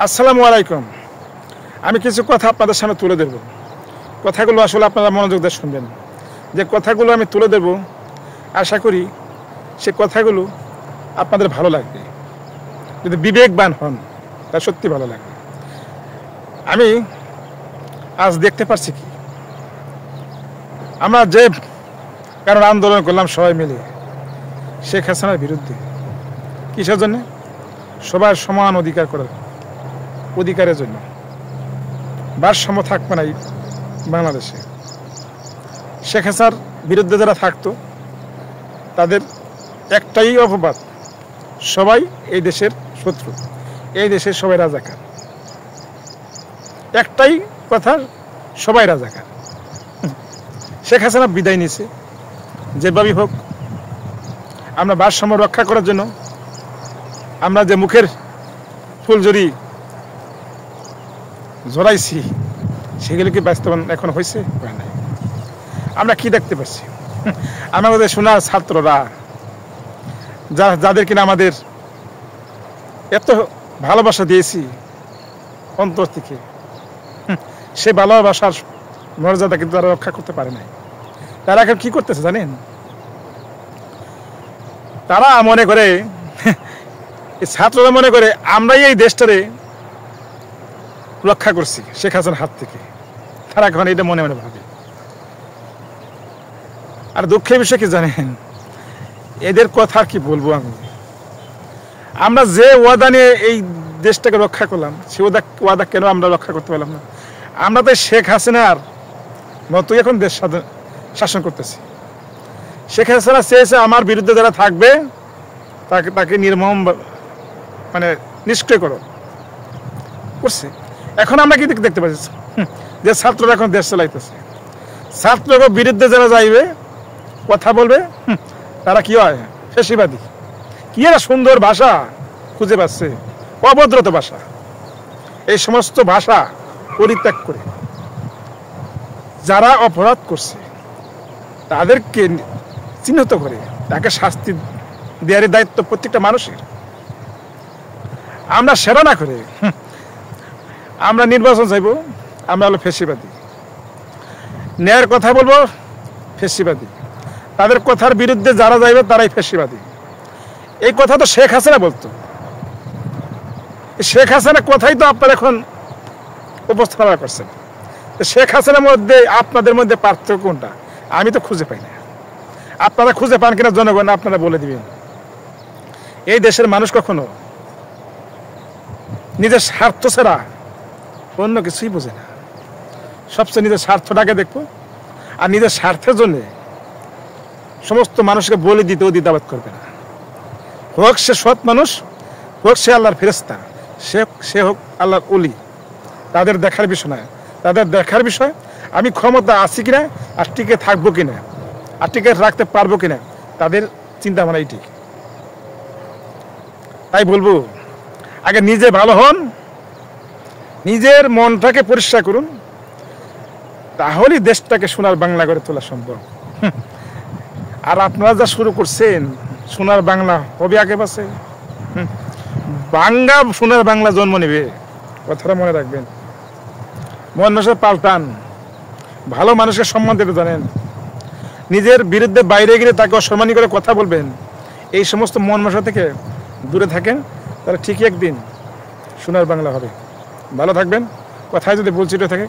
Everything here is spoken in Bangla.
আসসালামু আলাইকুম। আমি কিছু কথা আপনাদের সামনে তুলে দেব। কথাগুলো আসলে আপনারা মনোযোগ দিয়ে শুনবেন। যে কথাগুলো আমি তুলে দেব, আশা করি সে কথাগুলো আপনাদের ভালো লাগবে। যদি বিবেকবান হন তা সত্যি ভালো লাগবে। আমি আজ দেখতে পাচ্ছি কি, আমরা যে কারণ আন্দোলন করলাম সবাই মিলে শেখ হাসিনার বিরুদ্ধে, কিসের জন্য? সবার সমান অধিকারের জন্য। ভারসাম্য থাকবে না বাংলাদেশে। শেখ হাসিনার বিরুদ্ধে যারা থাকতো তাদের একটাই অপবাদ, সবাই এই দেশের শত্রু, এই দেশের সবাই রাজাকার। একটাই কথা, সবাই রাজাকার। শেখ হাসিনা বিদায় নিয়েছে, যেভাবেই হোক আমরা ভারসাম্য রক্ষা করার জন্য আমরা যে মুখের ফুলঝুরি জড়াইছি সেগুলো কি বাস্তবায়ন এখন হয়েছে? নাই। আমরা কি দেখতে পাচ্ছি? আমাদের সোনার ছাত্ররা যাদের কিনা আমাদের এত ভালোবাসা দিয়েছি অন্তর থেকে, সে ভালোবাসার মর্যাদা কিন্তু তারা রক্ষা করতে পারে নাই। তারা এখন কি করতেছে জানেন? তারা মনে করে, ছাত্ররা মনে করে আমরাই এই দেশটারে রক্ষা করছি শেখ হাসিনার হাত থেকে। তারা এখন এটা মনে মনে ভাবে। আর দুঃখের বিষয় কি জানেন, এদের কথা কি বলবো আমি? আমরা যে ওয়াদা নিয়ে এই দেশটাকে রক্ষা করলাম, সে ওয়াদা কেন আমরা রক্ষা করতে পারলাম না? আমরা তো শেখ হাসিনার মতোই এখন দেশ শাসন করতেছি। শেখ হাসিনা চেয়েছে আমার বিরুদ্ধে যারা থাকবে তাকে নির্মম নিষ্ক্রিয় করছে। এখন আমরা কি দেখতে পাচ্ছি যে ছাত্ররা এখন দেশ চালাইতেছে। ছাত্রদের বিরুদ্ধে যারা যাইবে, কথা বলবে, তারা কি হয়? ফ্যাসিবাদী। কি একটা সুন্দর ভাষা খুঁজে পাচ্ছে, অভদ্রত ভাষা। এই সমস্ত ভাষা পরিত্যাগ করে যারা অপরাধ করছে তাদেরকে চিহ্নিত করে তাকে শাস্তি দেওয়ার দায়িত্ব প্রত্যেকটা মানুষের। আমরা সেরা না করে আমরা নির্বাচন চাইব, আমরা হলো ফ্যাসিবাদী। ন্যায়ের কথা বলবো, ফ্যাসিবাদী। তাদের কথার বিরুদ্ধে যারা যাইবে তারাই ফ্যাসিবাদী। এই কথা তো শেখ হাসিনা বলতো। শেখ হাসিনার কথাই তো আপনারা এখন উপস্থাপনা করছেন। শেখ হাসিনার মধ্যে আপনাদের মধ্যে পার্থক্য কোনটা? আমি তো খুঁজে পাই না। আপনারা খুঁজে পান কিনা জনগণ আপনারা বলে দিবেন। এই দেশের মানুষ কখনো নিজের স্বার্থ ছাড়া অন্য কিছুই বোঝে না। সবচেয়ে নিজের স্বার্থটাকে দেখবো, আর নিজের স্বার্থের জন্য সমস্ত মানুষকে বলে দিতেও দ্বিধাবোধ করবে না। হোক সে সৎ মানুষ, হোক সে আল্লাহর ফেরেশতা, সে হোক আল্লাহর ওলি, তাদের দেখার বিষয় নয়। তাদের দেখার বিষয় আমি ক্ষমতা আছি কিনা, আর টিকে থাকবো কিনা, আর টিকে রাখতে পারবো কিনা, তাদের চিন্তা ভাবনা ঠিক। তাই বলবো, আগে নিজে ভালো হন, নিজের মনটাকে পরিষ্কার করুন, তাহলেই দেশটাকে সোনার বাংলা করে তোলা সম্ভব। আর আপনারা যা শুরু করছেন, সোনার বাংলা হবে আগে পাশে, সোনার বাংলা জন্ম নেবে। কথাটা মনে রাখবেন। মন মানুষের পাল্টান, ভালো মানুষকে সম্মান দিতে জানেন। নিজের বিরুদ্ধে বাইরে গেলে তাকে অসম্মানী করে কথা বলবেন। এই সমস্ত মন মানুষ থেকে দূরে থাকেন, তাহলে ঠিকই একদিন সোনার বাংলা হবে। ভালো থাকবেন। কথায় যদি ভুল ছিটে থাকে